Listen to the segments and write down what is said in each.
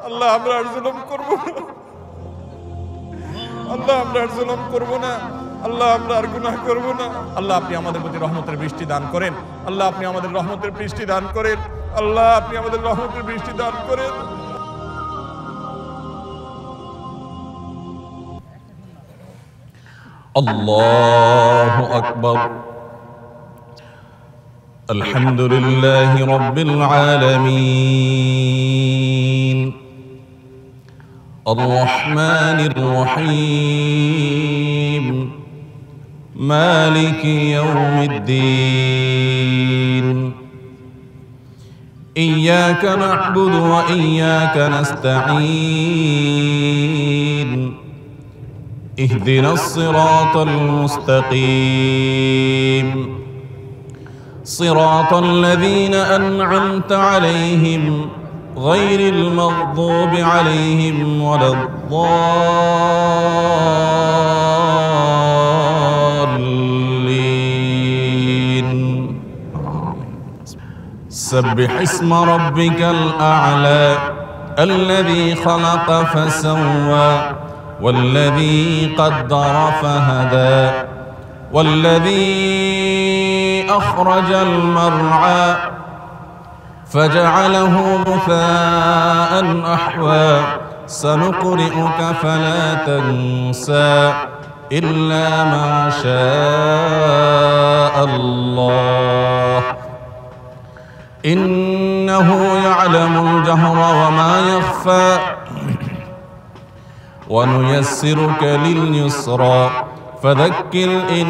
আল্লাহ আমরা আর জুলুম করব না, আল্লাহ আমরা আর জুলুম করব না, আল্লাহ আমরা আর গুনাহ করব না। আল্লাহ আপনি আমাদের প্রতি রহমতের বৃষ্টি দান করেন, আল্লাহ আপনি আমাদের রহমতের বৃষ্টি দান করেন, আল্লাহ আপনি আমাদের রহমতের বৃষ্টি দান করেন। আল্লাহু আকবার। আলহামদুলিল্লাহি রাব্বিল আলামিন আর-রাহমানির রহিম মালিকি ইয়াউমিদ্দিন ইয়্যাকা না'বুদু ওয়া ইয়্যাকা নাস্তাঈন ইহদিনাস সিরাতাল মুস্তাকিম সিরাতাল লাযীনা আন'আমতা আলাইহিম গায়রিল মাগযুবি আলাইহিম ওয়ালাদ-দাল্লিন। سبح اسم ربك الأعلى الذي خلق فسوى والذي قدر فهدى والذي أخرج المرعى فجعله غثاء أحوى سنقرئك فلا تنسى إلا ما شاء الله إنه يعلم الجهر وما يخفى ونيسرك لليسرى فذكر إن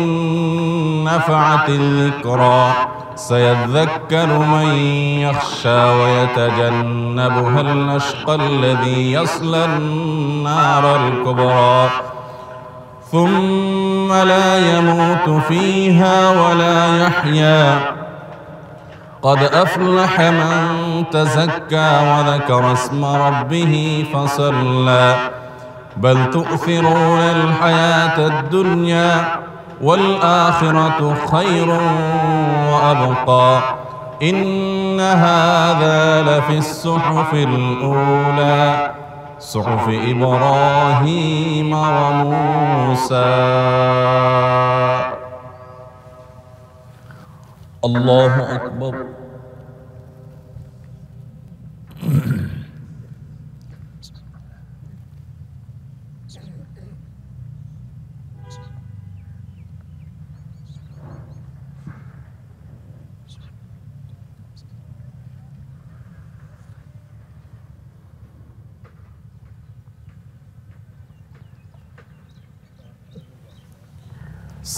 نفعت الذكرى سيذكر من يخشى ويتجنبها الأشقى الذي يصلى النار الكبرى ثم لا يموت فيها ولا يحيا قد أفلح من تزكى وذكر اسم ربه فصلى بل تؤثرون الحياة الدنيا والآخرة خير وأبقى إن هذا لفي الصحف الأولى صحف إبراهيم وموسى. الله أكبر.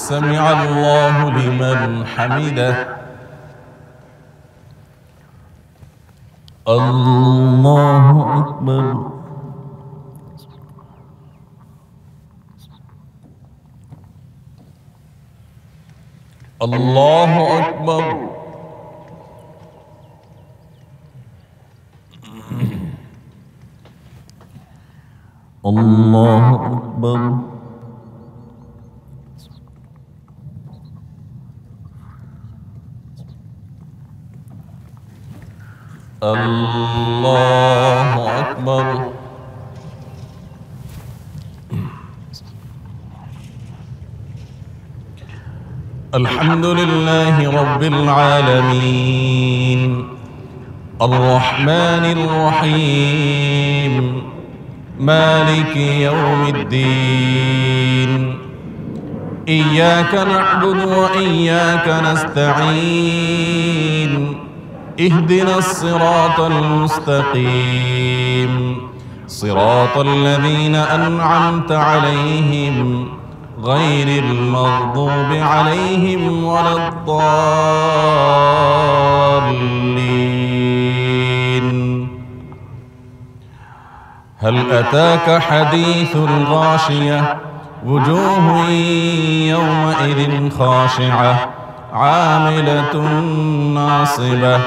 سمع الله لمن حمده. الله أكبر. الله أكبر. الله أكبر. الله أكبر. الحمد لله رب العالمين الرحمن الرحيم مالك يوم الدين إياك نعبد وإياك نستعين اهدنا الصراط المستقيم صراط الذين أنعمت عليهم غير المغضوب عليهم ولا الضالين. هل أتاك حديث الغاشية وجوه يومئذ خاشعة عاملة ناصبة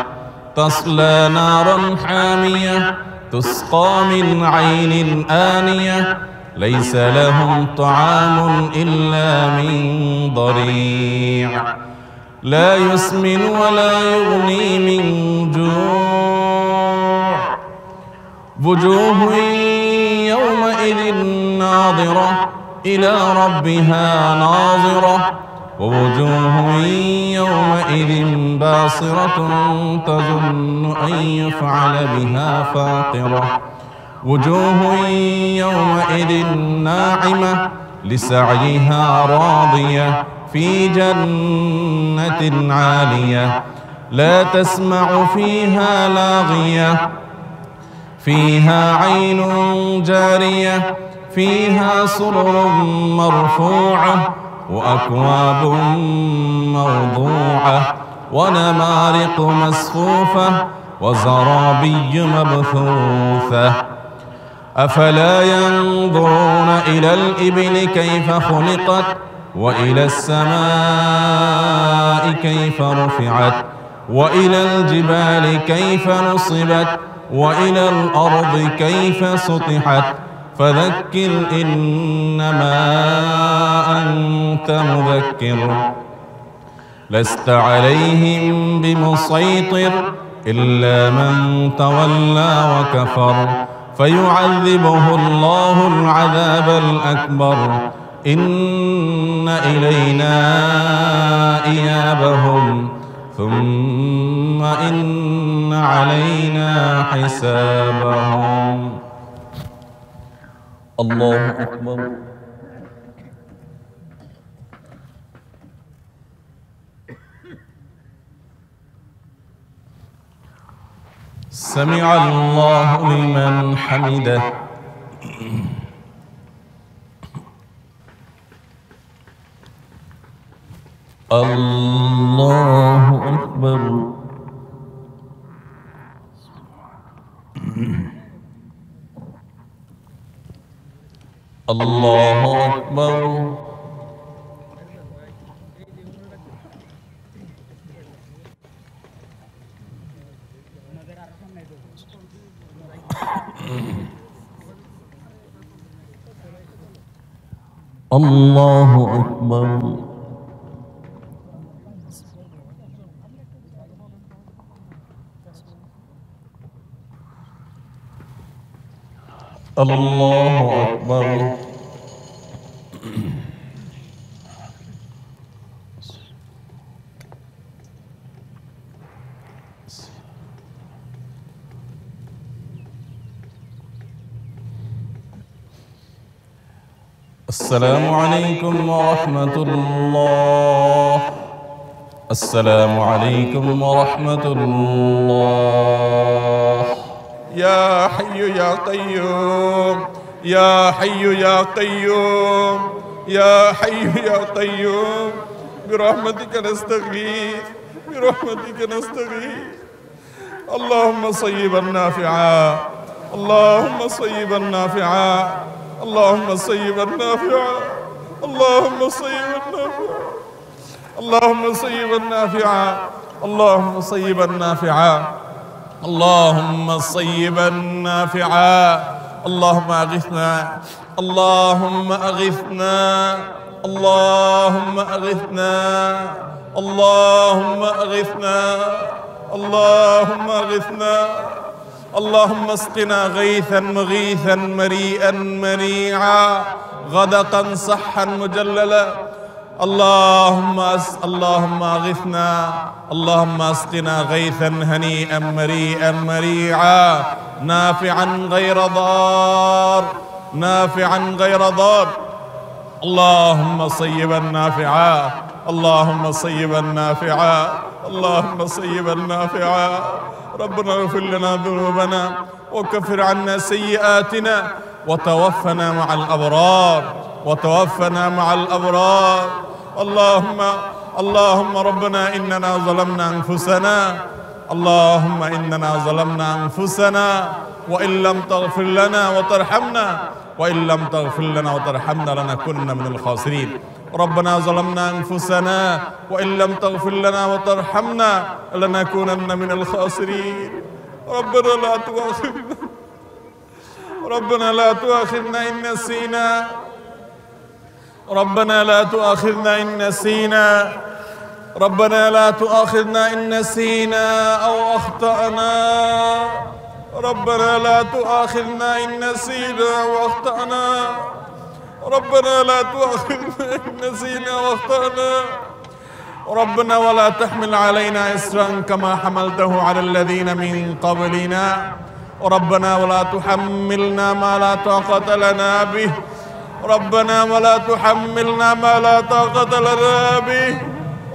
تصلى نارا حامية تسقى من عين آنية ليس لهم طعام إلا من ضريع لا يسمن ولا يغني من جوع وجوه يومئذ ناظرة إلى ربها ناظرة ووجوه يومئذ باصرة تظن أن يفعل بها فاقرة وجوه يومئذ ناعمة لسعيها راضية في جنة عالية لا تسمع فيها لاغية فيها عين جارية فيها سرر مرفوعة وأكواب موضوعة ونمارق مصفوفة وزرابي مبثوثة أفلا ينظرون إلى الإبل كيف خلقت وإلى السماء كيف رفعت وإلى الجبال كيف نصبت وإلى الأرض كيف سطحت فذكر إنما أنت مذكر لست عليهم بمسيطر إلا من تولى وكفر فيعذبه الله العذاب الأكبر إن إلينا إيابهم ثم إن علينا حسابهم. الله أكبر. سمع الله لمن حمده. الله أكبر. الله أكبر. الله أكبر. الله أكبر. السلام عليكم ورحمة الله. السلام عليكم ورحمة الله. يا حي يا قيوم يا حي يا قيوم يا حي يا قيوم برحمتك نستغيث برحمتك نستغيث. اللهم صيبا نافعا اللهم صيبا نافعا اللهم صيبا نافعا اللهم صيبا نافعا اللهم صيبا نافعا اللهم صيبا نافعا اللهم صيبا نافعا اللهم أغثنا اللهم أغثنا اللهم أغثنا اللهم أغثنا اللهم أغثنا اللهم اسقنا غيثا مغيثا مريئا مريعا غدقا صحا مجللا اللهم أغثنا اللهم اسقنا غيثا هنيئا مريئا مريعا نافعا غير ضار نافعا غير ضار اللهم صيبا نافعا اللهم صيبا نافعا اللهم صيبا نافعا. ربنا اغفر لنا ذنوبنا وكفر عنا سيئاتنا وتوفنا مع الأبرار وتوفنا مع الأبرار. اللهم ربنا إننا ظلمنا أنفسنا اللهم إننا ظلمنا أنفسنا وإن لم تغفر لنا وترحمنا لنكن من الخاسرين. ربنا ظلمنا أنفسنا وإن لم تغفر لنا وترحمنا لنكونن من الخاسرين. ربنا لا تؤاخذنا إن نسينا ربنا لا تؤاخذنا إن نسينا أو أخطأنا ربنا لا تؤاخذنا إن نسينا واخطأنا ربنا لا تؤاخذنا إن نسينا واخطأنا ربنا ولا تحمل علينا إصرا كما حملته على الذين من قبلنا ربنا ولا تحملنا ما لا طاقة لنا به ربنا ولا تحملنا ما لا طاقة لنا به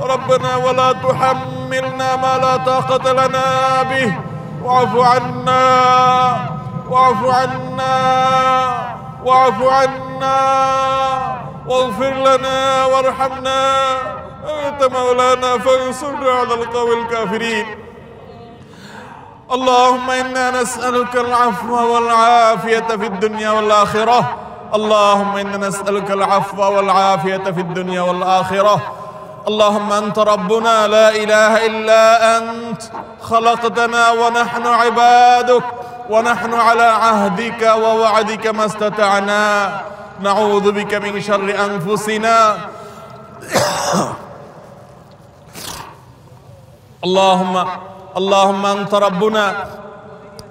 ربنا ولا تحملنا ما لا طاقة لنا به واعف عنا واعف عنا واعف عنا واغفر لنا وارحمنا أنت مولانا فانصرنا على القوم الكافرين اللهم إنا نسألك العفو والعافية في الدنيا والآخرة اللهم إنا نسألك العفو والعافية في الدنيا والآخرة اللهم أنت ربنا لا إله إلا أنت خلقتنا ونحن عبادك ونحن على عهدك ووعدك ما استطعنا نعوذ بك من شر أنفسنا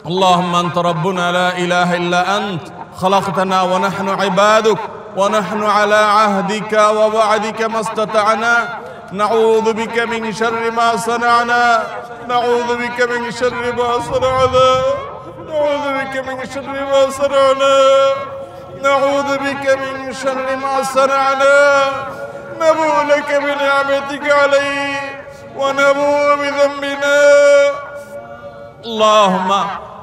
اللهم أنت ربنا لا إله إلا أنت خلقتنا ونحن عبادك ونحن على عهدك ووعدك ما استطعنا نعوذ بك من شر ما صنعنا نعوذ بك من شر ما صنعنا نعوذ بك من شر ما صنعنا نعوذ بك من شر ما صنعنا نبوء لك بنعمتك علي ونبوء بذنبنا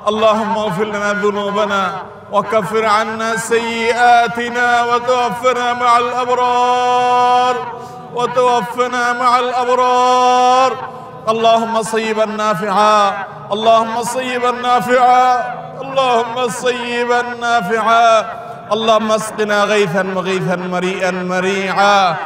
اللهم اغفر لنا ذنوبنا وكفر عنا سيئاتنا وتوفنا مع الأبرار اللهم صيبا نافعا اللهم صيبا نافعا اللهم صيبا نافعا اللهم اسقنا غيثا مغيثا مريئا مريعا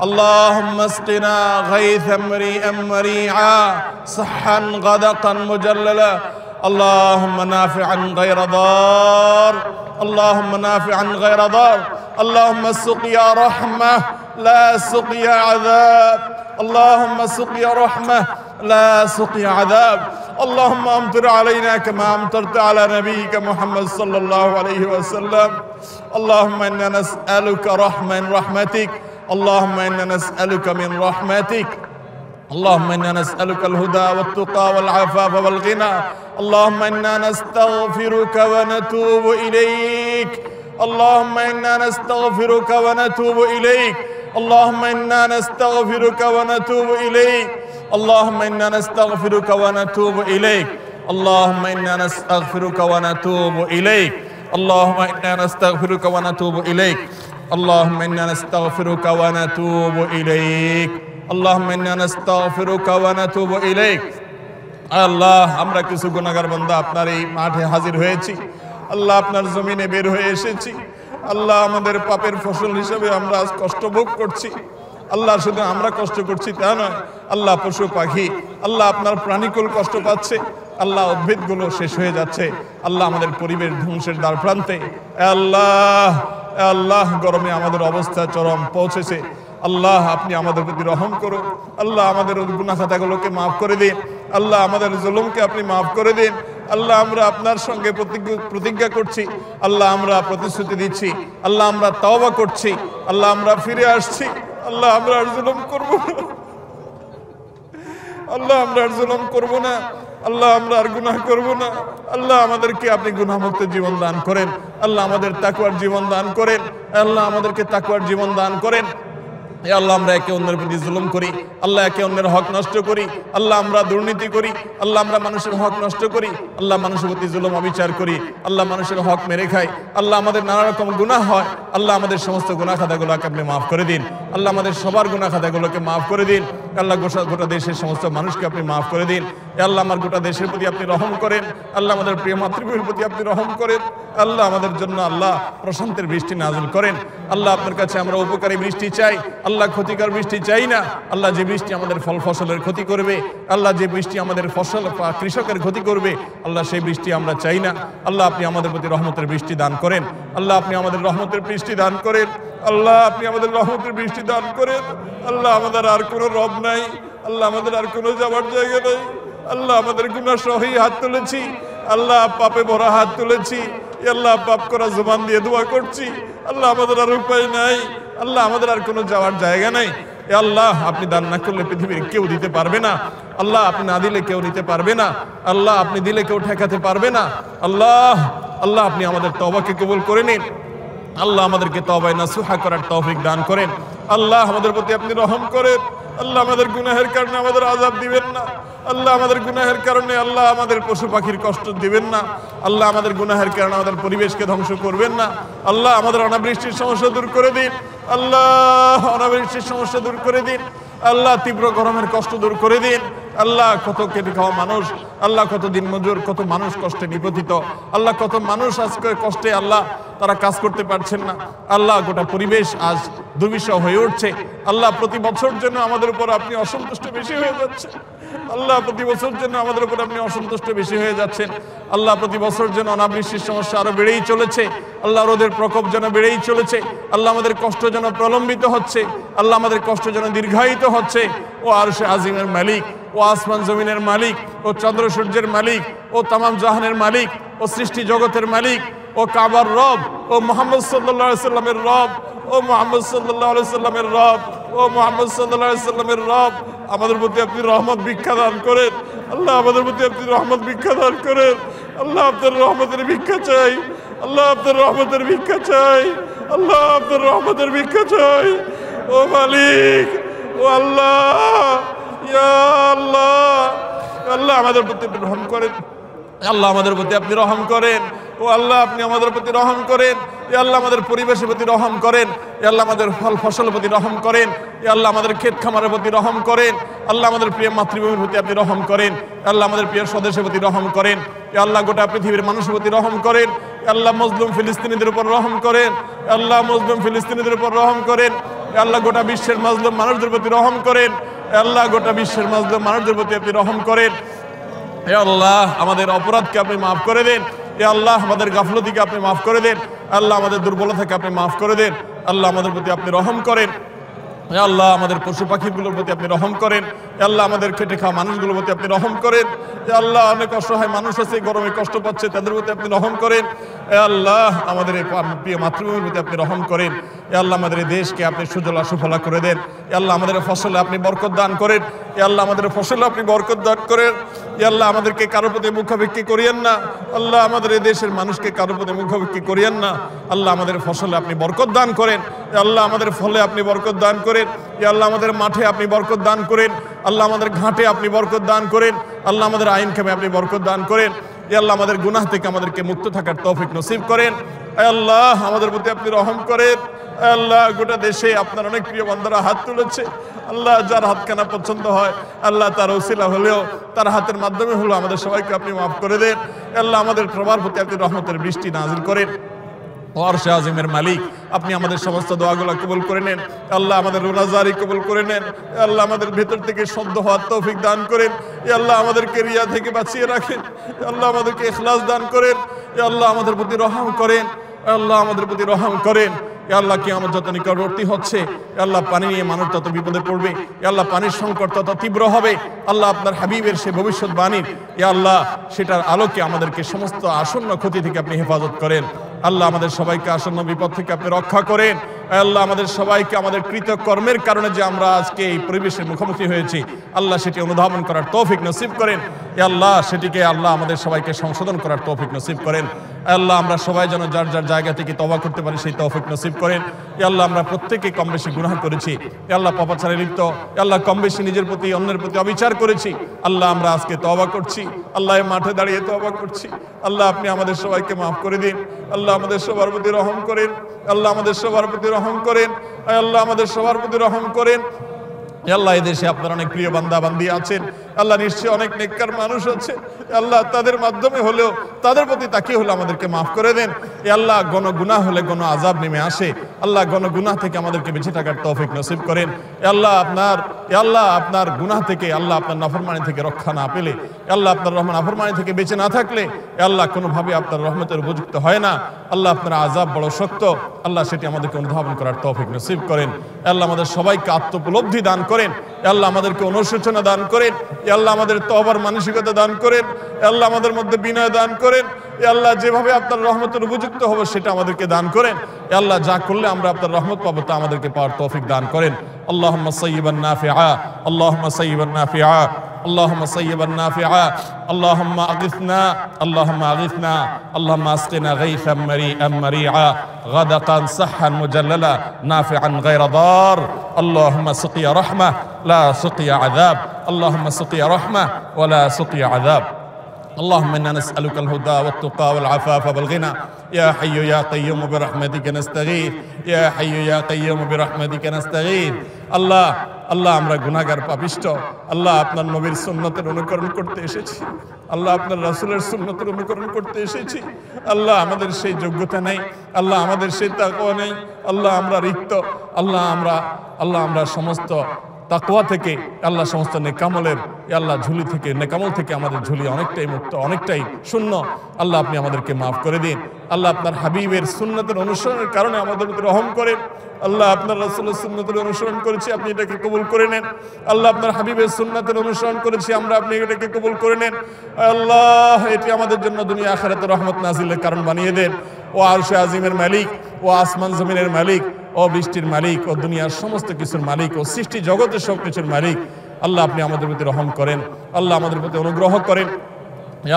اللهم اسقنا غيثا مريئا مريعا صحا غدقا مجللا اللهم نافعا غير ضار اللهم نافعا غير ضار اللهم سقيا رحمة لا سقيا عذاب اللهم سقيا رحمة لا سقيا عذاب اللهم امطر علينا كما امطرت على نبيك محمد صلى الله عليه وسلم اللهم إنا نسألك من رحمتك اللهم إنا نسألك من رحمتك اللهم إنا نسألك الهدى والتقى والعفاف والغنى اللهم إنا نستغفرك ونتوب إليك اللهم إنا نستغفرك ونتوب إليك اللهم إنا نستغفرك ونتوب إليك اللهم إنا نستغفرك ونتوب إليك اللهم إنا نستغفرك ونتوب إليك اللهم إنا نستغفرك ونتوب إليك اللهم إنا نستغفرك ونتوب إليك اللهم إنا نستغفرك ونتوب إليك আল্লাহ আমরা কিছু গুনাহগার বান্দা আপনার এই মাঠে হাজির হয়েছি আল্লাহ আপনার জমিনে বের হয়ে এসেছি আল্লাহ আমাদের পাপের ফসল হিসেবে আমরা আজ কষ্ট ভোগ করছি আল্লাহ শুধু আমরা কষ্ট করছি তা নয় আল্লাহ পশু পাখি আল্লাহ আপনার প্রাণীকুল কষ্ট পাচ্ছে আল্লাহ উদ্ভিদগুলো শেষ হয়ে যাচ্ছে আল্লাহ আমাদের পরিবেশ ধ্বংসের দ্বার প্রান্তে আল্লাহ আল্লাহ গরমে আমাদের অবস্থা চরম পৌঁছেছে আল্লাহ আপনি আমাদের প্রতি রহম করুন আল্লাহ আমাদের গুনাহ খাতাগুলোকে মাফ করে দিন আল্লাহ আমাদের জুলুমকে আপনি মাফ করে দিন আল্লাহ আমরা আপনার সঙ্গে প্রতিজ্ঞা করছি আল্লাহ আমরা প্রতিশ্রুতি দিচ্ছি আল্লাহ আমরা তওবা করছি আল্লাহ আমরা ফিরে আসছি আল্লাহ আমরা আর জুলুম করব না আল্লাহ আমরা আর জুলুম করব না আল্লাহ আমরা আর গুনাহ করব না আল্লাহ আমাদেরকে আপনি গুনাহমুক্ত জীবন দান করেন আল্লাহ আমাদের তাকওয়ার জীবন দান করেন আল্লাহ আমাদেরকে তাকওয়ার জীবন দান করেন হে আল্লাহ আমরা একে অন্যের প্রতি জুলুম করি আল্লাহ একে অন্যের হক নষ্ট করি আল্লাহ আমরা দুর্নীতি করি আল্লাহ আমরা মানুষের হক নষ্ট করি আল্লাহ মানুষের প্রতি জুলুম অবিচার করি আল্লাহ মানুষের হক মেরে খাই আল্লাহ আমাদের নানা রকম গুনাহ হয় আল্লাহ আমাদের সমস্ত গুনাহ খাতাগুলোকে আপনি মাফ করে দিন আল্লাহ আমাদের সবার গুনাহ খাতাগুলোকে মাফ করে দিন আল্লাহ গোটা দেশের সমস্ত মানুষকে আপনি মাফ করে দিন হে আল্লাহ আমার গোটা দেশের প্রতি আপনি রহম করেন আল্লাহ আমাদের প্রিয় মাতৃভূমির প্রতি আপনি রহম করেন আল্লাহ আমাদের জন্য আল্লাহ প্রশান্তের বৃষ্টি নাযিল করেন আল্লাহ আপনার কাছে আমরা উপকারী বৃষ্টি চাই আল্লাহ ক্ষতিকর বৃষ্টি চাই না আল্লাহ যে বৃষ্টি আমাদের ফল ফসলের ক্ষতি করবে আল্লাহ যে বৃষ্টি আমাদের ফসল কৃষকের ক্ষতি করবে আল্লাহ সেই বৃষ্টি আমরা চাই না আল্লাহ আপনি আমাদের প্রতি রহমতের বৃষ্টি দান করেন আল্লাহ আপনি আমাদের রহমতের বৃষ্টি দান করেন আল্লাহ আপনি আমাদের রহমতের বৃষ্টি দান করেন আল্লাহ আমাদের আর কোনো রব নাই আল্লাহ আমাদের আর কোনো যাওয়ার জায়গা নেই আল্লাহ আমাদের গুনাহ সহই হাত তুলেছি আল্লাহ পাপে ভরা হাত তুলেছি, আল্লাহ পাপ করা জবান দিয়ে দোয়া করছি। আল্লাহ আমাদের আর উপায় নাই, আল্লাহ আমাদের আর কোনো যাওয়ার জায়গা নাই। আল্লাহ আপনি দান না করলে পৃথিবীর কেউ দিতে পারবে না। আল্লাহ আপনি না দিলে কেউ নিতে পারবে না। আল্লাহ আপনি দিলে কেউ ঠেকাতে পারবে না। আল্লাহ আল্লাহ আপনি আমাদের তওবাকে কবুল করে নিন। আল্লাহ আমাদেরকে তওবায়ে নাসুহা করার তৌফিক দান করেন। আল্লাহ আমাদের প্রতি আপনি রহম করেন। আল্লাহ আমাদের গুনাহের কারণে আমাদের আযাব দিবেন না। আল্লাহ আমাদের গুনাহের কারণে আল্লাহ আমাদের পশু পাখির কষ্ট দিবেন না। আল্লাহ আমাদের গুনাহের কারণে আমাদের পরিবেশকে ধ্বংস করবেন না। আল্লাহ আমাদের অনাবৃষ্টির সমস্যা দূর করে দিন। আল্লাহ অনাবৃষ্টির সমস্যা দূর করে দিন। আল্লাহ তীব্র গরমের কষ্ট দূর করে দিন। আল্লাহ কত কেটে খাওয়া মানুষ, আল্লাহ কত দিন মজুর, কত মানুষ কষ্টে নিপতিত, আল্লাহ কত মানুষ আজকে কষ্টে আল্লাহ তারা কাজ করতে পারছেন না। আল্লাহ গোটা পরিবেশ আজ দুর্বিষহ হয়ে উঠছে। আল্লাহ প্রতি বছর জন্য আমাদের উপর আপনি অসন্তুষ্ট বেশি হয়ে যাচ্ছে। আল্লাহ প্রতি বছর জন্য আমাদের উপর আপনি অসন্তুষ্ট বেশি হয়ে যাচ্ছেন। আল্লাহ প্রতি বছর যেন অনাবৃষ্টির সমস্যা আরো বেড়েই চলেছে। আল্লাহ রোদের প্রকোপ যেন বেড়েই চলেছে। আল্লাহ আমাদের কষ্ট যেন প্রলম্বিত হচ্ছে। আল্লাহ আমাদের কষ্ট যেন দীর্ঘায়িত হচ্ছে। ও আরশে আজিমের মালিক, ও আসমান জমিনের মালিক, ও চন্দ্র সূর্যের মালিক, ও তামাম জাহানের মালিক, ও সৃষ্টি জগতের মালিক, ও কাবার রব, ও মুহাম্মদ সাল্লাল্লাহু আলাইহি সাল্লামের রব, ও মুহাম্মদ সাল্লাল্লাহু আলাইহি সাল্লামের রব, ও মুহাম্মদ সাল্লাল্লাহু আলাইহি সাল্লামের রব, আমাদের প্রতি আপনি রহমত ভিক্ষা দান করেন। আল্লাহ আমাদের প্রতি আপনি রহমত ভিক্ষা দান করেন। আল্লাহ আপনার রহমতের ভিক্ষা চাই। আল্লাহ আপনার রহমতের ভিক্ষা চাই। আল্লাহ আপনার রহমতের ভিক্ষা চাই। ও মালিক, ও আল্লাহ, ইয়া আল্লাহ, আল্লাহ আমাদের প্রতি আপনি রহম করেন। আল্লাহ আমাদের প্রতি আপনি রহম করেন। ও আল্লাহ আপনি আমাদের প্রতি রহম করেন। এ আল্লাহ আমাদের পরিবেশের প্রতি রহম করেন। এ আল্লাহ আমাদের ফল ফসলের প্রতি রহম করেন। এ আল্লাহ আমাদের ক্ষেত খামারের প্রতি রহম করেন। আল্লাহ আমাদের প্রিয় মাতৃভূমির প্রতি আপনি রহম করেন। আল্লাহ আমাদের প্রিয় স্বদেশের প্রতি রহম করেন। এ আল্লাহ গোটা পৃথিবীর মানুষের প্রতি রহম করেন। আল্লাহ মজলুম ফিলিস্তিনিদের উপর রহম করেন। আল্লাহ মজলুম ফিলিস্তিনিদের উপর রহম করেন। আল্লাহ গোটা বিশ্বের মাজলুম মানুষদের প্রতি রহম করেন। আল্লাহ গোটা বিশ্বের মাজলুম মানুষদের প্রতি আপনি রহম করেন। হে আল্লাহ আমাদের অপরাধকে আপনি মাফ করে দেন। হে আল্লাহ আমাদের গাফলতিকে আপনি মাফ করে দেন। আল্লাহ আমাদের দুর্বলতাকে আপনি মাফ করে দেন। আল্লাহ আমাদের প্রতি আপনি রহম করেন। হে আল্লাহ আমাদের পশু পাখিগুলোর প্রতি আপনি রহম করেন। হে আল্লাহ আমাদের খেটে খাওয়া মানুষগুলোর প্রতি আপনি রহম করেন। হে আল্লাহ অনেক অসহায় মানুষ আছে, গরমে কষ্ট পাচ্ছে, তাদের প্রতি আপনি রহম করেন। হে আল্লাহ আমাদের এই প্রিয় মাতৃভূমির প্রতি আপনি রহম করেন। হে আল্লাহ আমাদের এই দেশকে আপনি সুজলা সুফলা করে দেন। হে আল্লাহ আমাদের ফসলে আপনি বরকত দান করেন। হে আল্লাহ আমাদের ফসলে আপনি বরকত দান করেন। হে আল্লাহ আমাদেরকে কারোর প্রতি মুখাভিক্ষি করিয়েন না। আল্লাহ আমাদের এই দেশের মানুষকে কারোর প্রতি মুখাভিক্ষি করিয়েন না। আল্লাহ আমাদের ফসলে আপনি বরকত দান করেন। হে আল্লাহ আমাদের ফলে আপনি বরকত দান করেন। হে আল্লাহ আমাদের মাঠে আপনি বরকত দান করেন। আল্লাহ আমাদের ঘাটে আপনি বরকত দান করেন। আল্লাহ আমাদের আইন কামে আপনি বরকত দান করেন। হে আল্লাহ আমাদের গুনাহ থেকে আমাদেরকে মুক্ত থাকার তৌফিক নসিব করেন। হে আল্লাহ আমাদের প্রতি আপনি রহম করেন। হে আল্লাহ গোটা দেশে আপনার অনেক প্রিয় বান্দারা হাত তুলেছে। আল্লাহ যার হাতখানা পছন্দ হয় আল্লাহ তার ওসিলা হলেও, তার হাতের মাধ্যমে হলেও আমাদের সবাইকে আপনি মাফ করে দেন। আল্লাহ আমাদের সবার প্রতি আপনি রহমতের বৃষ্টি নাজিল করেন। আরশে আজিমের মালিক আপনি আমাদের সমস্ত দোয়াগুলো কবুল করে নেন। আল্লাহ আমাদের রোজাদারি কবুল করে নেন। আল্লাহ আমাদের ভেতর থেকে শুদ্ধ হওয়ার তৌফিক দান করেন। আল্লাহ আমাদেরকে রিয়া থেকে বাঁচিয়ে রাখেন। আল্লাহ আমাদেরকে ইখলাস দান করেন। আল্লাহ আমাদের প্রতি রহম করেন। আল্লাহ আমাদের প্রতি রহম করেন। আল্লাহ কিয়ামত যত নিকটবর্তী হচ্ছে, আল্লাহ পানি নিয়ে মানুষ তত বিপদে পড়বে। আল্লাহ পানির সংকট তত তীব্র হবে। আল্লাহ আপনার হাবিবের সে ভবিষ্যৎবাণী আল্লাহ সেটার আলোকে আমাদেরকে সমস্ত আসন্ন ক্ষতি থেকে আপনি হেফাজত করেন। আল্লাহ আমাদের সবাইকে আসন্ন বিপদ থেকে আপনি রক্ষা করেন। আল্লাহ আমাদের সবাইকে আমাদের কৃতকর্মের কারণে যে আমরা আজকে এই পরিবেশের মুখোমুখি হয়েছি আল্লাহ সেটি অনুধাবন করার তৌফিক নসিব করেন। আল্লাহ সেটিকে আল্লাহ আমাদের সবাইকে সংশোধন করার তৌফিক নসিব করেন। আল্লাহ আমরা সবাই যেন যার যার জায়গা থেকে তওবা করতে পারি সেই তৌফিক নসিব করেন। আল্লাহ আমরা প্রত্যেকে কম বেশি গুনাহ করেছি। আল্লাহ পাপাচারে লিপ্ত, আল্লাহ কম বেশি নিজের প্রতি অন্যের প্রতি অবিচার করেছি। আল্লাহ আমরা আজকে তওবা করছি। আল্লাহ মাঠে দাঁড়িয়ে তওবা করছি। আল্লাহ আপনি আমাদের সবাইকে মাফ করে দিন। আল্লাহ আমাদের সবার প্রতি রহম করেন। আল্লাহ আমাদের সবার প্রতি রহম করেন। আল্লাহ আমাদের সবার প্রতি রহম করেন। আল্লাহ এই দেশে আপনার অনেক প্রিয় বান্দা বান্দি আছেন। আল্লাহ নিশ্চয়ই অনেক নেককার মানুষ আছে। আল্লাহ তাদের মাধ্যমে হলেও, তাদের প্রতি তাকিয়ে হলে আমাদেরকে মাফ করে দেন। আল্লাহ গণ গুনাহ হলে গণ আযাব নেমে আসে। আল্লাহ গণ গুনাহ থেকে আমাদেরকে বেঁচে থাকার তৌফিক নসিব করেন। আল্লাহ আপনার গুনাহ থেকে, আল্লাহ আপনার নাফরমানি থেকে রক্ষা না পেলে, আল্লাহ আপনার রহমান নাফরমানি থেকে বেঁচে না থাকলে আল্লাহ কোনোভাবে আপনার রহমতের উপযুক্ত হয় না। আল্লাহ আপনার আযাব বড় শক্ত। আল্লাহ সেটি আমাদেরকে অনুধাবন করার তৌফিক নসিব করেন। আল্লাহ আমাদের সবাইকে আত্মোপলব্ধি দান করেন। আল্লাহ আমাদেরকে অনুশোচনা দান করেন, আল্লাহ আমাদের তওবার মানসিকতা দান করেন, আল্লাহ আমাদের মধ্যে বিনয় দান করেন, আল্লাহ যেভাবে আপনার রহমতের উপযুক্ত হবে সেটা আমাদেরকে দান করেন, আল্লাহ যা করলে আমরা আপনার রহমত পাবো তা আমাদেরকে পাওয়ার তৌফিক দান করেন। আল্লাহুম্মা সাইয়্যিবান নাফিআ, আল্লাহুম্মা সাইয়্যিবান নাফিআ, اللهم صيبا نافعا، اللهم اغثنا، اللهم اغثنا، اللهم اسقنا غيثا مريئا مريعا غدقا صحا مجللا نافعا غير ضار، اللهم سقيا رحمه لا سقيا عذاب، اللهم سقيا رحمه ولا سقيا عذاب. اللهم انا نسالك الهدى والتقى والعفاف والغنى، يا حي يا قيوم برحمتك نستغيث، يا حي يا قيوم برحمتك نستغيث. আল্লাহ আল্লাহ আমরা গুনাহগার পাপিষ্ঠ, আল্লাহ আপনার নবীর সুন্নতের অনুকরণ করতে এসেছি, আল্লাহ আপনার রাসূলের সুন্নতের অনুকরণ করতে এসেছি। আল্লাহ আমাদের সেই যোগ্যতা নেই, আল্লাহ আমাদের সেই তাকওয়া নেই, আল্লাহ আমরা রিক্ত, আল্লাহ আমরা সমস্ত তাকওয়া থেকে, আল্লাহ সমস্ত নেকামলের আল্লাহ ঝুলি থেকে, নেকামল থেকে আমাদের ঝুলি অনেকটাই মুক্ত, অনেকটাই শূন্য। আল্লাহ আপনি আমাদেরকে মাফ করে দিন। আল্লাহ আপনার হাবিবের সুন্নতের অনুসরণের কারণে আমাদের প্রতি রহম করেন। আল্লাহ আপনার রাসূলের সুন্নতের অনুসরণ করেছি, আপনি এটাকে কবুল করে নেন। আল্লাহ আপনার হাবিবের সুন্নতের অনুসরণ করেছি আমরা, আপনি এটাকে কবুল করে নেন। আল্লাহ এটি আমাদের জন্য দুনিয়া আখিরাতে রহমত নাজিলের কারণ বানিয়ে দেন। ও আরশে আজিমের মালিক, ও আসমান জমিনের মালিক, ও বৃষ্টির মালিক, ও দুনিয়ার সমস্ত কিছুর মালিক, ও সৃষ্টি জগতের সব কিছুর মালিক, আল্লাহ আপনি আমাদের প্রতি রহম করেন, আল্লাহ আমাদের প্রতি অনুগ্রহ করেন,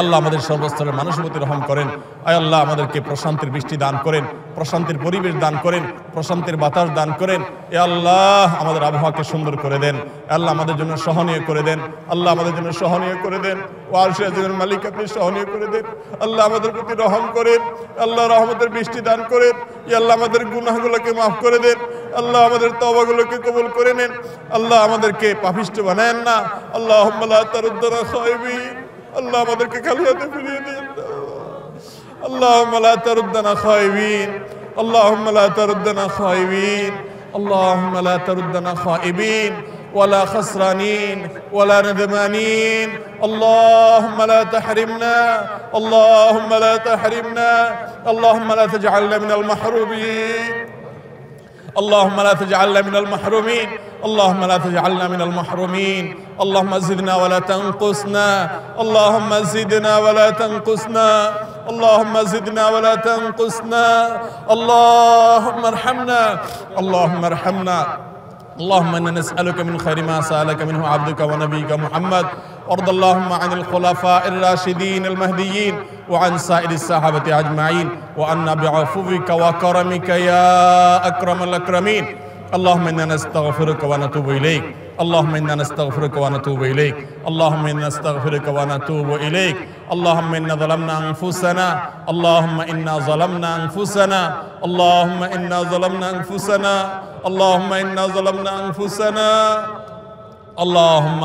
আল্লাহ আমাদের সর্বস্তরের মানুষের প্রতি রহম করেন। আয় আল্লাহ আমাদেরকে প্রশান্তির বৃষ্টি দান করেন, প্রশান্তির পরিবেশ দান করেন, প্রশান্তির বাতাস দান করেন। এ আল্লাহ আমাদের আবহাওয়াকে সুন্দর করে দেন, আল্লাহ আমাদের জন্য সহনীয় করে দেন, আল্লাহ আমাদের জন্য সহনীয় করে দেন। ও আরশে আজিমের মালিক আপনি সহনীয় করে দেন, আল্লাহ আমাদের প্রতি রহম করেন, আল্লাহ রহমতের বৃষ্টি দান করেন। এ আল্লাহ আমাদের গুনাহগুলোকে মাফ করে দেন, আল্লাহ আমাদের তওবাগুলোকে কবুল করে নেন, আল্লাহ আমাদেরকে পাপিষ্ঠ বানায়েন না। আল্লাহুম্মা লা তারুদ্দানা খায়বিন, আল্লাহ আমাদেরকে খালি হাতে ফিরিয়ে দিন। আল্লাহুম্মা লা তারুদ্দানা খায়বিন, আল্লাহুম্মা লা তারুদ্দানা খায়বিন, আল্লাহুম্মা লা তারুদ্দানা খায়বিন ولا خسرانين ولا ندمانين. اللهم لا تحرمنا، اللهم لا تحرمنا، اللهم لا تجعلنا من المحرومين، اللهم لا تجعلنا من المحرومين، اللهم لا تجعلنا من المحرومين. اللهم زدنا ولا تنقصنا، اللهم زدنا ولا تنقصنا، اللهم زدنا ولا تنقصنا. اللهم ارحمنا، اللهم ارحمنا. اللهم انا نسألك من خير ما سألك منه عبدك ونبيك محمد، وارض اللهم عن الخلفاء الراشدين المهديين وعن سائر الصحابة أجمعين، وعنا بعفوك وكرمك يا أكرم الأكرمين. اللهم إنا نستغفرك ونتوب إليك، اللهم إنا نستغفرك ونتوب إليك، اللهم إنا نستغفرك ونتوب إليك. اللهم إنا ظلمنا أنفسنا، اللهم إنا ظلمنا أنفسنا، اللهم إنا ظلمنا أنفسنا، اللهم إنا ظلمنا أنفسنا. اللهم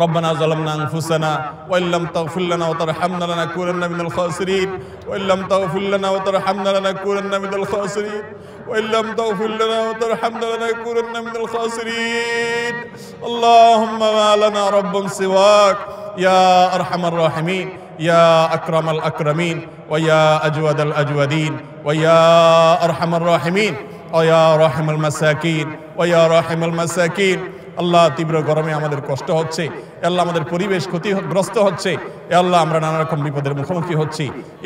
ربنا ظلمنا أنفسنا وإن لم تغفر لنا وترحمنا لنكونن من الخاسرين، وإن لم تغفر لنا وترحمنا لنكونن من الخاسرين، وإن لم تغفر لنا وترحمنا لنكونن من الخاسرين. اللهم ما لنا رب سواك يا أرحم الراحمين، يا أكرم الأكرمين، ويا أجود الأجودين، ويا أرحم الراحمين، ويا راحم المساكين، ويا راحم المساكين. আল্লাহ তীব্র গরমে আমাদের কষ্ট হচ্ছে, আল্লাহ আমাদের পরিবেশ ক্ষতিগ্রস্ত হচ্ছে, আল্লাহ আমরা নানা রকম বিপদের মুখোমুখি হচ্ছি,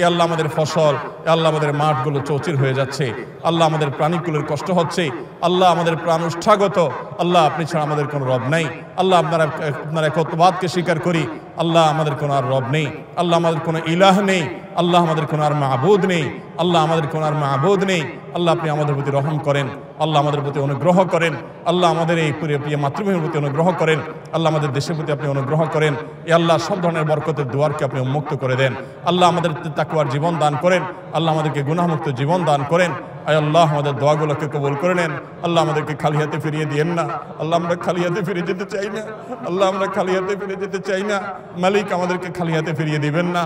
আল্লাহ আমাদের ফসল, আল্লাহ আমাদের মাঠগুলো চৌচির হয়ে যাচ্ছে, আল্লাহ আমাদের প্রাণীকুলের কষ্ট হচ্ছে, আল্লাহ আমাদের প্রাণ উষ্ঠাগত, আল্লাহ আপনি ছাড়া আমাদের কোনো রব নেই, আল্লাহ আপনার একত্ববাদকে স্বীকার করি, আল্লাহ আমাদের কোনো আর রব নেই, আল্লাহ আমাদের কোনো ইলাহ নেই, আল্লাহ আমাদের কোনো আর মাবুদ নেই, আল্লাহ আমাদের কোনো আর মাবুদ নেই। আল্লাহ আপনি আমাদের প্রতি রহম করেন, আল্লাহ আমাদের প্রতি অনুগ্রহ করেন, আল্লাহ আমাদের এই প্রিয় মাতৃভূমির প্রতি অনুগ্রহ করেন, আল্লাহ আমাদের দেশের প্রতি আপনি অনুগ্রহ করেন। এই আল্লাহ সব ধরনের বরকতের দুয়ারকে আপনি উন্মুক্ত করে দেন। আল্লাহ আমাদের তাকওয়ার জীবন দান করেন, আল্লাহ আমাদেরকে গুনাহমুক্ত জীবন দান করেন। আয় আল্লাহ আমাদের দোয়াগুলোকে কবুল করে নেন। আল্লাহ আমাদেরকে খালি হাতে ফিরিয়ে দিয়েন না, আল্লাহ আমরা খালি হাতে ফিরে যেতে চাই না, আল্লাহ আমরা খালি হাতে ফিরে যেতে চাই না। মালিক আমাদেরকে খালি হাতে ফিরিয়ে দিবেন না।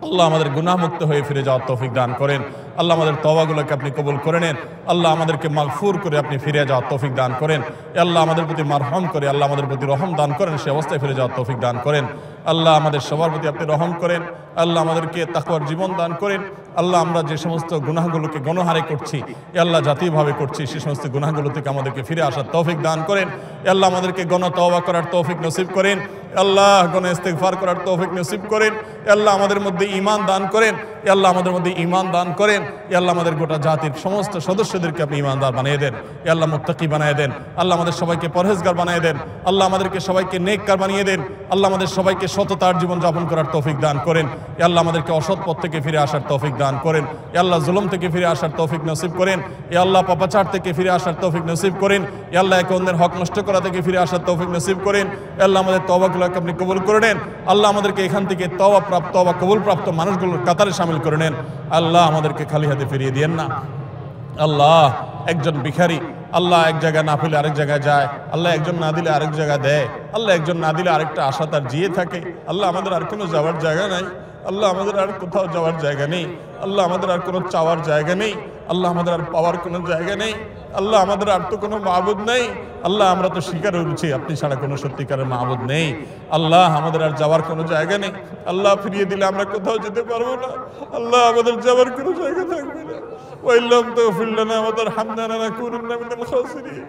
আল্লাহ আমাদের গুনাহমুক্ত হয়ে ফিরে যাওয়ার তৌফিক দান করেন। আল্লাহ আমাদের তওবাগুলোকে আপনি কবুল করে নেন। আল্লাহ আমাদেরকে মাগফুর করে আপনি ফিরে যাওয়ার তৌফিক দান করেন। আল্লাহ আমাদের প্রতি মারহাম করে আল্লাহ আমাদের প্রতি রহম দান করেন, সে অবস্থায় ফিরে যাওয়ার তৌফিক দান করেন। আল্লাহ আমাদের সবার প্রতি আপনি রহম করেন। আল্লাহ আমাদেরকে তাকওয়ার জীবন দান করেন। আল্লাহ আমরা যে সমস্ত গুনাহগুলোকে গণহারে করছি, আল্লাহ জাতীয়ভাবে করছি, সে সমস্ত গুনাহগুলো থেকে আমাদেরকে ফিরে আসার তৌফিক দান করেন। আল্লাহ আমাদেরকে গণ তওবা করার তৌফিক নসিব করেন। আল্লাহ গণ ইস্তিগফার করার তৌফিক নসিব করেন। আল্লাহ আমাদের মধ্যে ঈমান দান করেন। আল্লাহ আমাদের মধ্যে ঈমান দান করেন। আল্লাহ আমাদের গোটা জাতির সমস্ত সদস্যদেরকে আপনি ঈমানদার বানিয়ে দেন। আল্লাহ মুত্তাকি বানিয়ে দেন। আল্লাহ আমাদের সবাইকে পরহেজগার বানিয়ে দেন। আল্লাহ আমাদেরকে সবাইকে নেককার বানিয়ে দেন। আল্লাহ আমাদের সবাইকে সততার জীবন যাপন করার তৌফিক দান করেন। আল্লাহ আমাদেরকে অসৎ পথ থেকে ফিরে আসার তৌফিক দান করেন। আল্লাহ জুলুম থেকে ফিরে আসার তৌফিক নসিব করেন। আল্লাহ পাপাচার থেকে ফিরে আসার তৌফিক নসিব করেন। আল্লাহ একে অন্যের হক নষ্ট করা থেকে ফিরে আসার তৌফিক নসিব করেন। আল্লাহ আমাদের তওবাগুলোকে আপনি কবুল করে নেন। আল্লাহ আমাদেরকে এখান থেকে তওবা প্রাপ্ত বা কবুল প্রাপ্ত মানুষগুলোর কাতারে শামিল করে নেন। আল্লাহ আমাদেরকে খালি হাতে ফিরিয়ে দিয়েন না। আল্লাহ একজন ভিখারি আল্লাহ এক জায়গায় না পেলে আরেক জায়গায় যায়। আল্লাহ একজন না দিলে আরেক জায়গায় দেয়। আল্লাহ একজন না দিলে আরেকটা আশা তার জিয়ে থাকে। আল্লাহ আমাদের আর কোনো যাওয়ার জায়গা নাই। আল্লাহ আমাদের আর কোথাও যাওয়ার জায়গা নেই। আল্লাহ আমাদের আর কোনো চাওয়ার জায়গা নেই। আল্লাহ আমাদের আর পাওয়ার কোনো জায়গা নেই। আল্লাহ আমাদের আর তো কোনো মাবুদ নেই। আল্লাহ আমরা তো স্বীকার করছি আপনি ছাড়া কোনো সত্যিকারের মাবুদ নেই। আল্লাহ আমাদের আর যাওয়ার কোনো জায়গা নেই। আল্লাহ ফিরিয়ে দিলে আমরা কোথাও যেতে পারবো না। আল্লাহ আমাদের যাওয়ার কোনো জায়গা থাকবে না। وإن لم تغفر لنا وترحمنا لنكونن من الخاسرين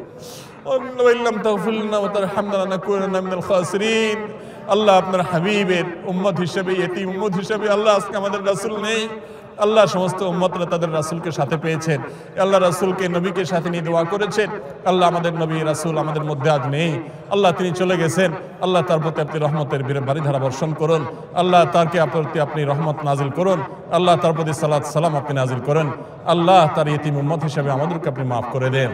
وإن لم تغفر لنا وترحمنا لنكونن من الخاسرين আল্লাহ আপনার হাবিবের উম্মত হিসেবে ইতিম উম্মত হিসেবে আল্লাহ আজকে আমাদের রাসূল নেই। আল্লাহ সমস্ত উম্মতরা তাদের রাসূলকে সাথে পেয়েছেন। আল্লাহ রাসূলকে নবীকে সাথে নিয়ে দোয়া করেছেন। আল্লাহ আমাদের নবী রাসূল আমাদের মধ্যে আজ নেই। আল্লাহ তিনি চলে গেছেন। আল্লাহ তার প্রতি আপনি রহমতের বারিধারা বর্ষণ করুন। আল্লাহ তারকে প্রতি আপনি রহমত নাজিল করুন। আল্লাহ তার প্রতি সালাত সালাম আপনি নাজিল করেন। আল্লাহ তার ইতিম উম্মত হিসেবে আমাদেরকে আপনি মাফ করে দেন।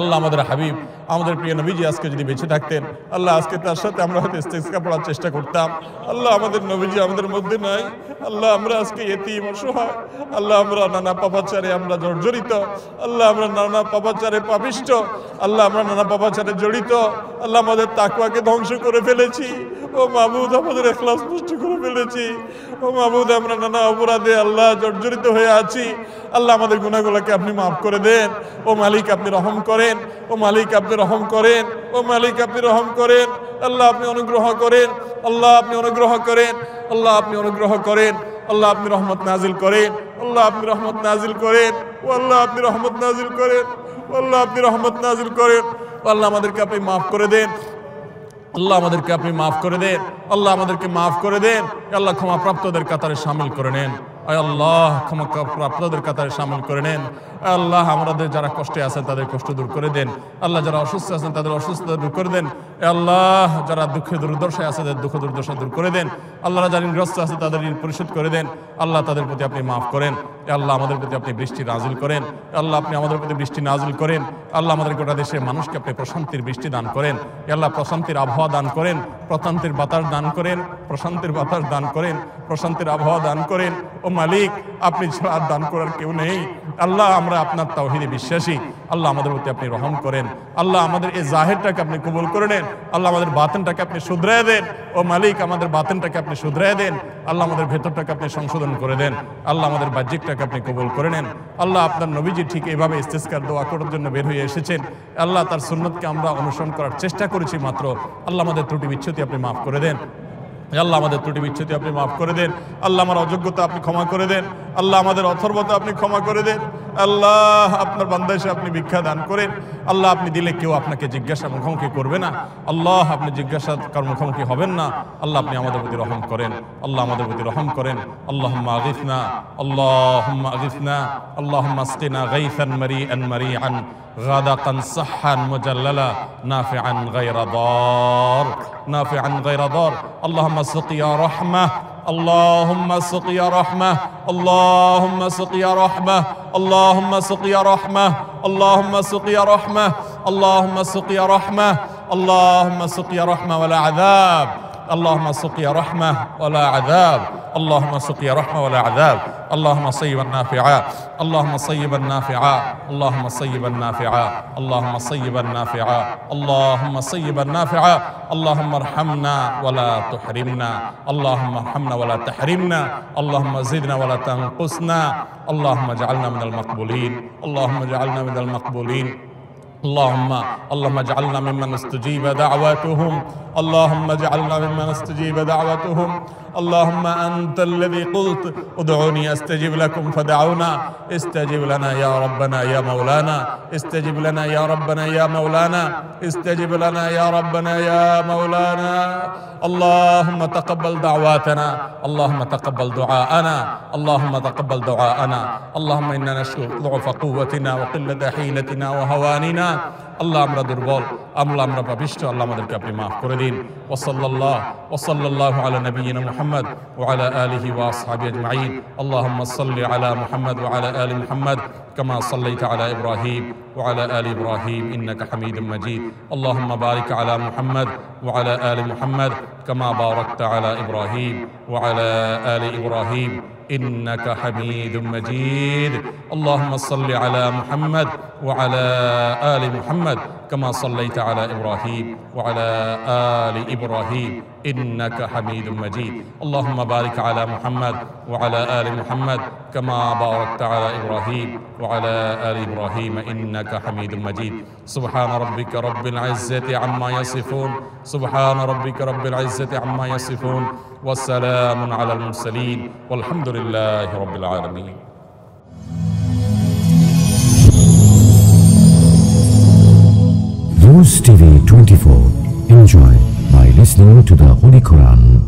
আল্লাহ আমাদের হাবিব আমাদের প্রিয় নবীজি আজকে যদি বেঁচে থাকতেন, আল্লাহ আজকে তার সাথে আমরা হয়তো ইস্তিগফার পড়ার চেষ্টা করতাম। আল্লাহ আমাদের নবীজি আমাদের মধ্যে নাই। আল্লাহ আমরা আজকে ইতিম অসহায়। আল্লাহ আমরা নানা পাপাচারে আমরা জর্জরিত। আল্লাহ আমরা নানা পাপাচারে পাপিষ্ট। আল্লাহ আমরা নানা পাপাচারে জড়িত। আল্লাহ আমাদের তাকওয়াকে ধ্বংস করে ফেলেছি। ও মাবুদ আমাদের ইখলাস নষ্ট করে ফেলেছি। ও মাবুদ আমরা নানা অপরাধে আল্লাহ জর্জরিত হয়ে আছি। আল্লাহ আমাদের গুনাহগুলোকে আপনি মাফ করে দেন। ও মালিক আপনি রহম করেন। ও মালিক আপনি রহম করেন। ও মালিক আপনি রহম করেন। আল্লাহ আপনি অনুগ্রহ করেন। আল্লাহ আপনি অনুগ্রহ করেন। আল্লাহ আপনি অনুগ্রহ করেন। আল্লাহ আপনি রহমত নাজিল করেন। আল্লাহ আপনি রহমত নাজিল করেন। ও আল্লাহ আপনি রহমত নাজিল করেন। ও আল্লাহ আপনি রহমত নাজিল করেন। আল্লাহ আমাদেরকে আপনি মাফ করে দেন। আল্লাহ আমাদেরকে আপনি মাফ করে দেন। আল্লাহ আমাদেরকে মাফ করে দেন। আল্লাহ ক্ষমা প্রাপ্তদের কাতারে শামিল করে নেন। আল্লাহ ক্ষমা প্রাপ্তদের কাতারে শামিল করে নেন। আল্লাহ আমাদের যারা কষ্টে আছেন তাদের কষ্ট দূর করে দেন। আল্লাহ যারা অসুস্থ আছেন তাদের অসুস্থতা দূর করে দেন। আল্লাহ যারা দুঃখে দুর্দশায় আছে তাদের দুঃখ দুর্দশা দূর করে দেন। আল্লাহ যারা ঋণগ্রস্ত আছে তাদের ঋণ পরিশোধ করে দেন। আল্লাহ তাদের প্রতি আপনি মাফ করেন। আল্লাহ আমাদের প্রতি আপনি বৃষ্টি নাজিল করেন। আল্লাহ আপনি আমাদের প্রতি বৃষ্টি নাজিল করেন। আল্লাহ আমাদের গোটা দেশের মানুষকে আপনি প্রশান্তির বৃষ্টি দান করেন। আল্লাহ প্রশান্তির আবহাওয়া দান করেন। প্রশান্তির বাতাস দান করেন। প্রশান্তির বাতাস দান করেন। প্রশান্তির আবহাওয়া দান করেন। ও মালিক আপনি ছাড়া আর দান করার কেউ নেই। আল্লাহ আমরা আপনার তাওহীদে বিশ্বাসী। আল্লাহ আমাদের প্রতি আপনি রহম করেন। আল্লাহ আমাদের এই জাহিরটাকে আপনি কবুল করে নেন। আল্লাহ আমাদের বাতিনটাকে আপনি শুধরায় দেন। ও মালিক আমাদের বাতিনটাকে আপনি শুধরায় দেন। আল্লাহ আমাদের ভেতরটাকে আপনি সংশোধন করে দেন। আল্লাহ আমাদের বাহ্যিকটাকে আপনি কবুল করে নেন। আল্লাহ আপনার নবীজি ঠিক এইভাবে ইস্তিসকার দোয়া করার জন্য বের হয়ে এসেছেন। আল্লাহ তার সুন্নতকে আমরা অনুসরণ করার চেষ্টা করেছি মাত্র। আল্লাহ আমাদের ত্রুটি বিচ্ছুতি আপনি মাফ করে দেন। আল্লাহ আমাদের ত্রুটি বিচ্ছুতি আপনি মাফ করে দেন। আল্লাহ আমার অযোগ্যতা আপনি ক্ষমা করে দেন। আল্লাহ আমাদের অথর্বতা আপনি ক্ষমা করে দেন। আল্লাহ আপনার বান্দা এসে আপনি ভিক্ষা দান করেন। আল্লাহ আপনি দিলে কেউ আপনাকে জিজ্ঞাসা মুখোমুখি করবে না। আল্লাহ আপনি জিজ্ঞাসা কার মুখোমুখি হবেন না। আল্লাহ আপনি আমাদের প্রতি রহম করেন। আল্লাহ আমাদের প্রতি রহম করেন। আল্লাহুম্মা আগিথনা আল্লাহুম্মা আগিথনা আল্লাহুম্মা আসকিনা গাইসান মারিআন মারিআন غدقا صحا مجللا نافعا غير ضار نافعا غير ضار اللهم سقيا رحمة اللهم سقيا رحمة اللهم سقيا رحمة اللهم سقيا رحمة اللهم سقيا رحمة اللهم سقيا رحمة اللهم سقيا رحمة ولا عذاب اللهم سقيا رحمة ولا عذاب اللهم سقيا رحمة ولا عذاب اللهم صيبا نافعا اللهم صيبا نافعا اللهم صيبا نافعا اللهم صيبا نافعا اللهم صيبا نافعا اللهم ارحمنا ولا تحرمنا اللهم ارحمنا ولا تحرمنا اللهم زدنا ولا تنقصنا اللهم اجعلنا من المقبولين اللهم اجعلنا من المقبولين اللهم اجعلنا ممن استجيب دعواتهم اللهم اجعلنا ممن استجيب دعوتهم اللهم أنت الذي قلت ادعوني أستجب لكم فدعونا استجب لنا يا ربنا يا مولانا استجب لنا يا ربنا يا مولانا استجب لنا يا ربنا يا مولانا اللهم تقبل دعواتنا اللهم تقبل دعاءنا اللهم تقبل دعاءنا اللهم إنا نشكو ضعف قوتنا وقلة حيلتنا وهواننا আল্লাহ আমরা দুর্বল আমরা পাপিষ্ঠ আল্লাহ আমাদেরকে আপনি মাফ করে দিন ওয়াসাল্লাল্লাহু আলা নবিয়িনা মুহাম্মদ ওয়া আলা আলিহি ওয়া আসহাবিহি আজমাইন আল্লাহুম্মা সাল্লি আলা মুহাম্মদ ওয়া আলা আলি মুহাম্মদ কামা সাল্লাইতা আলা ইব্রাহিম ওয়া আলা আলি ইব্রাহিম ইন্নাকা হামিদুম মাজিদ আল্লাহুম্মা বারিক আলা মুহাম্মদ ওয়া আলা আলি মুহাম্মদ কামা বারাকতা আলা ইব্রাহিম ওয়া আলা আলি Ibrahim إنك حميد مجيد اللهم صل على محمد وعلى آل محمد كما صليت على إبراهيم وعلى آل إبراهيم إنك حميد مجيد اللهم بارك على محمد وعلى آل محمد كما باركت على إبراهيم وعلى آل إبراهيم إنك حميد مجيد سبحان ربك رب العزة عما يصفون سبحان ربك رب العزة عما يصفون والسلام على المرسلين والحمد لله رب العالمين Rose TV 24. Enjoy by listening to the Holy Quran.